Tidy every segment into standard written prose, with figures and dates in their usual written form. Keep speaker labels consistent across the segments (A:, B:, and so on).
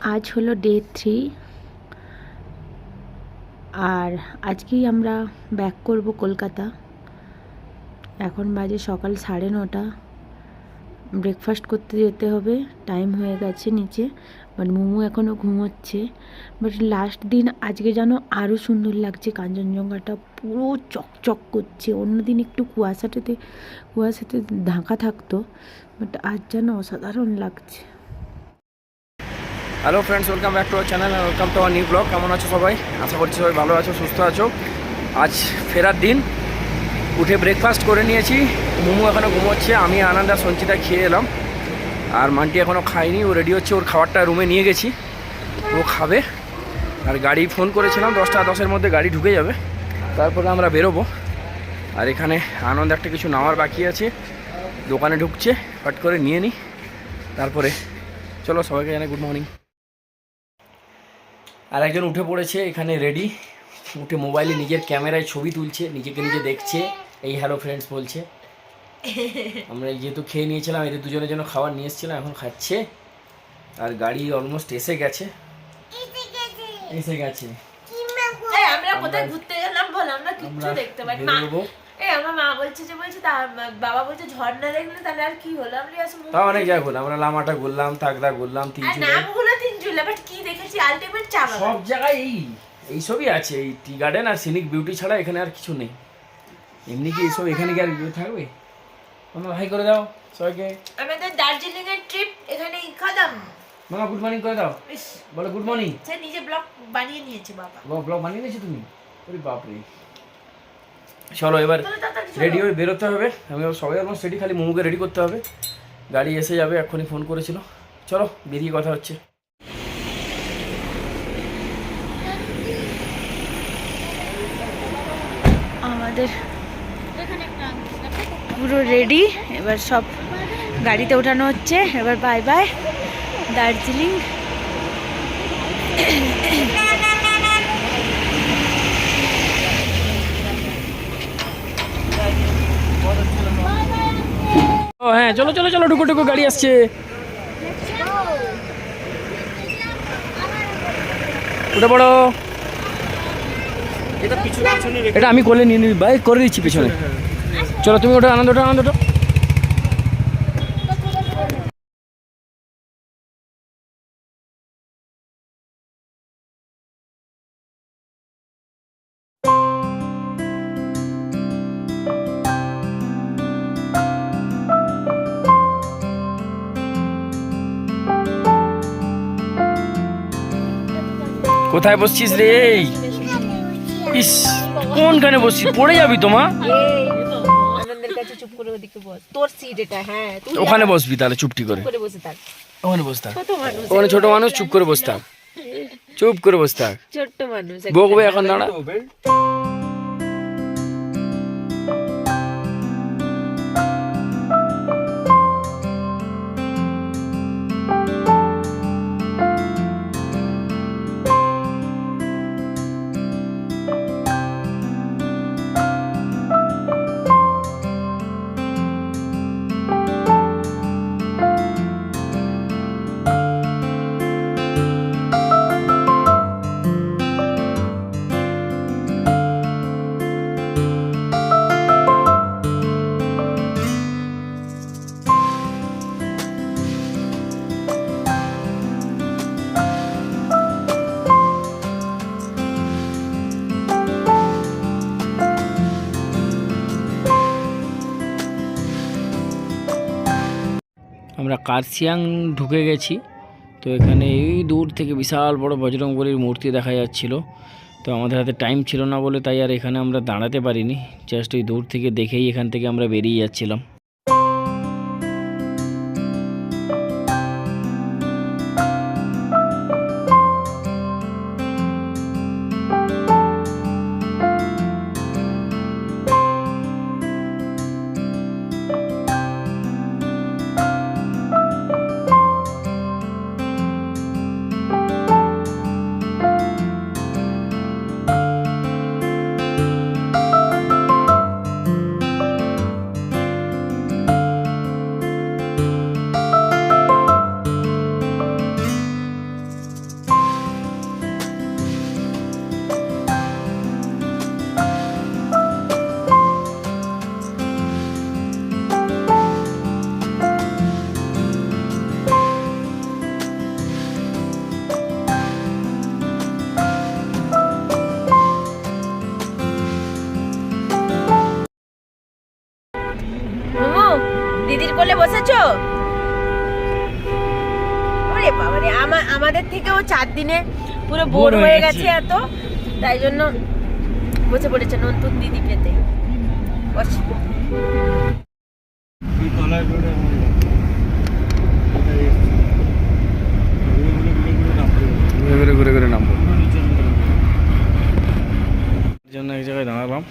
A: আজ হলো ডে 3 আর আজকেই আমরা ব্যাক করব কলকাতা। এখন বাজে সকাল 9:30। ব্রেকফাস্ট করতে যেতে হবে, টাইম হয়ে গেছে নিচে। বাট মোমো এখনও ঘুমোচ্ছে। বাট লাস্ট দিন আজকে যেন আরও সুন্দর লাগছে, কাঞ্চনজঙ্ঘাটা পুরো চকচক করছে। অন্যদিন একটু কুয়াশাতে ঢাকা থাকতো, বাট আজ যেন অসাধারণ লাগছে।
B: Hello friends, welcome back to our channel আর welcome to our new blog. কেমন আছো সবাই? আশা করছি সবাই ভালো আছো, সুস্থ আছো। আজ ফেরার দিন, উঠে ব্রেকফাস্ট করে নিয়েছি। মোমো এখনও ঘুমোচ্ছে, আমি আনন্দ আর সঞ্চিতা খেয়ে এলাম। আর মান্টি এখনও খায়নি, ও রেডি হচ্ছে। ওর খাবারটা রুমে নিয়ে গেছি, ও খাবে। আর গাড়ি ফোন করেছিলাম, 10টা 10-এর মধ্যে গাড়ি ঢুকে যাবে, তারপরে আমরা বেরোবো। আর এখানে আনন্দ একটা কিছু নেওয়ার বাকি আছে, দোকানে ঢুকছে, ফট করে নিয়ে নিই, তারপরে চলো সবাইকে জানাই গুড মর্নিং। আর একজন উঠে পড়েছে এখানে রেডি, উঠে মোবাইলে নিজের ক্যামেরায় ছবি তুলছে, নিজেকে নিজে দেখছে, এই হ্যালো ফ্রেন্ডস বলছে। আমরা যেহেতু খেয়ে নিয়েছিলাম, এদের দুজনের জন্য খাবার নিয়ে এসেছিলাম, এখন খাচ্ছে। আর গাড়ি অলমোস্ট এসে গেছে।
C: আমরা কোথায় ঘুরতে গেলাম বল, আমরা কিচ্ছু দেখতে পাই না। আমার মা বলছে বাবা বলছে ঝর্ণা দেখলে তাহলে আর কি হলো,
B: তাও অনেক জায়গা ঘুরলাম আমরা। লামাটা ঘুরলাম, তাকদা ঘুরলাম,
C: তিনজুলা, বাট কি দেখেছি আলটিমেট চা বাগান।
B: সব জায়গায় এইসবই আছে, এই টি গার্ডেন আর সিনিক বিউটি ছাড়া এখানে আর কিছু নেই। এমনি কি এইসব এখানে কি আর থাকবে? আমরা হাই করে দাও সবাইকে।
C: আমাদের দার্জিলিং এর ট্রিপ এখানে খাদাম।
B: মামা গুড মর্নিং করে দাও, বলো গুড মর্নিং।
C: সে নিজে ব্লগ বানিয়ে নিয়েছে বাবা।
B: ব্লগ বানিয়ে নিয়েছো তুমি? ওরে বাপরে। চলো এবার রেডি হয়ে বেরোতে হবে। আমি সবাই অলমোস্ট রেডি, খালি মোমোকে রেডি করতে হবে। গাড়ি এসে যাবে, এক্ষুনি ফোন করেছিল। চলো বেরিয়ে কথা হচ্ছে।
A: আমাদের পুরো রেডি, এবার সব গাড়িতে ওঠানো হচ্ছে। এবার বাই বাই দার্জিলিং।
B: ও হ্যাঁ, চলো চলো চলো, ঢুকো ঢুকো, গাড়ি আসছে। উঠে পড়ো। এটা আমি করলে নিয়ে নিবি, বাইক করে দিচ্ছি পেছনে। চলো তুমি ওটা, আনন্দটা আনন্দটা। কোথায় বসছিস রে? ইস, কোনখানে বসছিস? পড়ে যাবি তোমা।
C: আনন্দের কাছে চুপ করে ওদিকে বস, তোর সিট এটা। হ্যাঁ
B: ওখানে বসবি তাহলে, চুপটি করে
C: বসে থাক।
B: ওখানে বসে থাক।
C: ছোট মানুষ,
B: ওখানে ছোট মানুষ, চুপ করে বসে থাক, চুপ করে বসে থাক।
C: ছোট্ট মানুষ
B: বকবে এখন, দাঁড়া। আমরা কার্শিয়াং ঢুকে গেছি। তো এখানে এই দূর থেকে বিশাল বড় বজরংবলীর মূর্তি দেখা যাচ্ছিল। তো আমাদের হাতে টাইম ছিল না বলে তাই আর এখানে আমরা দাঁড়াতে পারিনি। জাস্ট ওই দূর থেকে দেখেই এখান থেকে আমরা বেরিয়ে যাচ্ছিলাম।
C: ওরে বাবারে আমাদের থেকেও 4 দিনে পুরো বোর
B: বোর হয়ে
C: হয়ে
B: গেছে।
C: গেছে এত, তাই জন্য বসে পড়েছে নতুন দিদি পেতে। বস।
B: ঘুরে ঘুরে নামবো জন্য এক জায়গায় দাঁড়ালাম।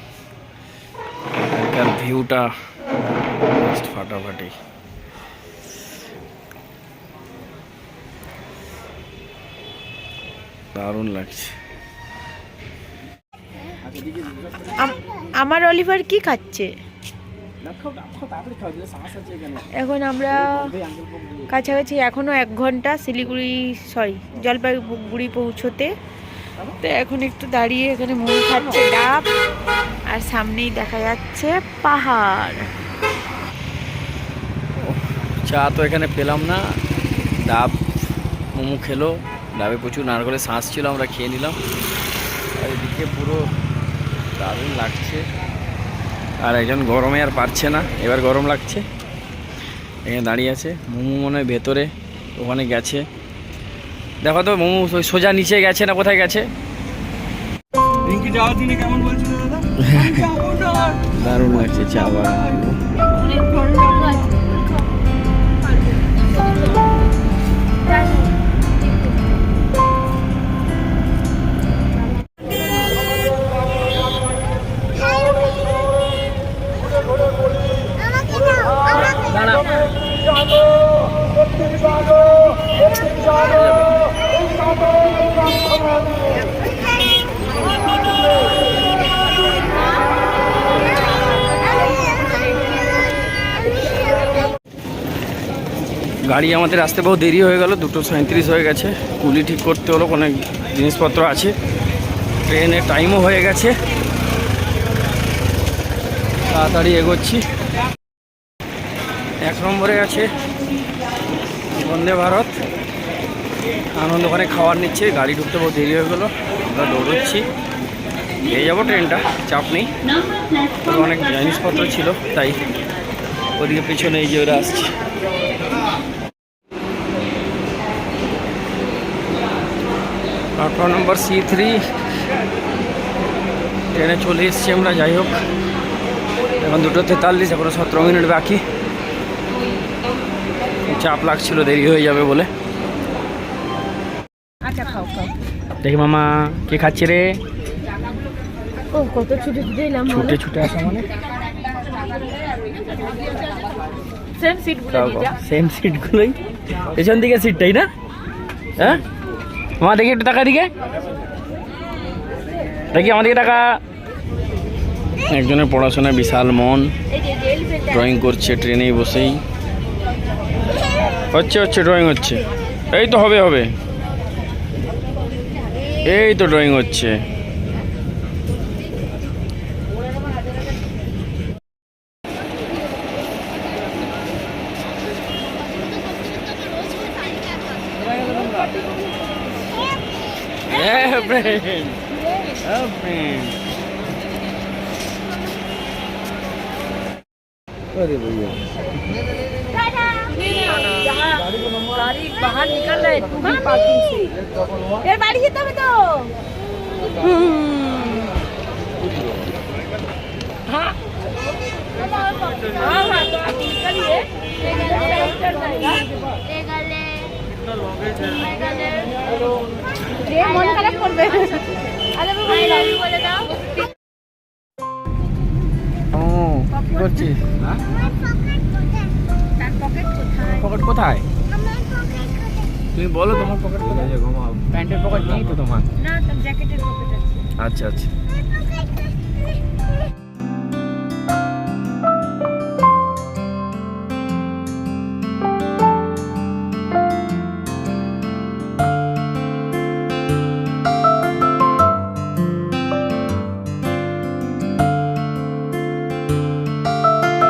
B: এখানকার ভিউটা ফাটাফাটি। দারুণ লাগছে।
A: আমার অলিভার কি খাচ্ছে? এখন আমরা কাছাকাছি, এখনো 1 ঘন্টা শিলিগুড়ি জলপাইগুড়ি পৌঁছতে। তো এখন একটু দাঁড়িয়ে এখানে মোমো খাচ্ছে ডাব, আর সামনেই দেখা যাচ্ছে পাহাড়।
B: চা তো এখানে পেলাম না, ডাব মোমো খেলো, ডাবে প্রচুর নারকেলের শাঁস ছিল, আমরা খেয়ে নিলাম। আর এদিকে পুরো দারুণ লাগছে। আর একজন গরমে আর পারছে না, এবার গরম লাগছে, এখানে দাঁড়িয়ে আছে। মোমো মনে হয় ভেতরে ওখানে গেছে, দেখো তো মোমো সোজা নিচে গেছে না কোথায় গেছে। দারুণ লাগছে চা বাগান। গাড়ি আমাদের আসতে বহু দেরি হয়ে গেল, 2:37 হয়ে গেছে। কুলি ঠিক করতে হলো, অনেক জিনিসপত্র আছে। ট্রেনের টাইমও হয়ে গেছে, তাড়াতাড়ি এগোচ্ছি। 1 নম্বরে আছে বন্দে ভারত, আনন্দ ওখানে খাবার নিচ্ছে। গাড়ি ঢুকতে বহু দেরি হয়ে গেলো, আমরা দৌড়চ্ছি, পেয়ে যাবো ট্রেনটা, চাপ নেই। তবে অনেক জিনিসপত্র ছিল, তাই ওদিকে পিছনে এই যে ওরা আসছে। প্ল্যাটফর্ম নম্বর C3 ট্রেনে চলে এসেছি আমরা। যাই হোক, এখন 2:43, এখনো 17 মিনিট বাকি। চাপ লাগছিল দেরি হয়ে যাবে বলে।
C: আচ্ছা খাও খাও।
B: দেখি মামা কে খাচ্ছে রে?
C: ও কত ছুটে ছুটে এলাম,
B: ছুটে ছুটে আসা মানে
C: সেম সিটগুলো নিয়ে যা।
B: সেম সিটগুলোই, পেছন দিকে সিটটাই না? হ্যাঁ মামা দেখি একটু টাকা দিকে, দেখি আমাদেরকে টাকা। একজনের পড়াশোনায় বিশাল মন,
C: এই যে জেল পেনটা
B: ড্রয়িং করছে ট্রেনেই বসেই। হচ্ছে ড্রয়িং হচ্ছে, এই তো হবে হবে, এই তো ড্রয়িং হচ্ছে। अरे भैया
C: गाड़ी बाहर निकल रहा है, तू भी पार्किंग से। फिर बाड़ी जेता में तो हाँ हाँ हाँ, तो आप निकलिए। ये मन खाराप করবে। আরে বাবা আই লাভ ইউ বলে দাও।
B: ও কি করছিস? হ্যাঁ
C: তার পকেট কোথায়?
B: পকেট কোথায়? তুমি বলো তোমার পকেট কোথায়? প্যান্টের পকেট নেই তো তোমার?
C: না, তার জ্যাকেটের পকেট আছে।
B: আচ্ছা আচ্ছা।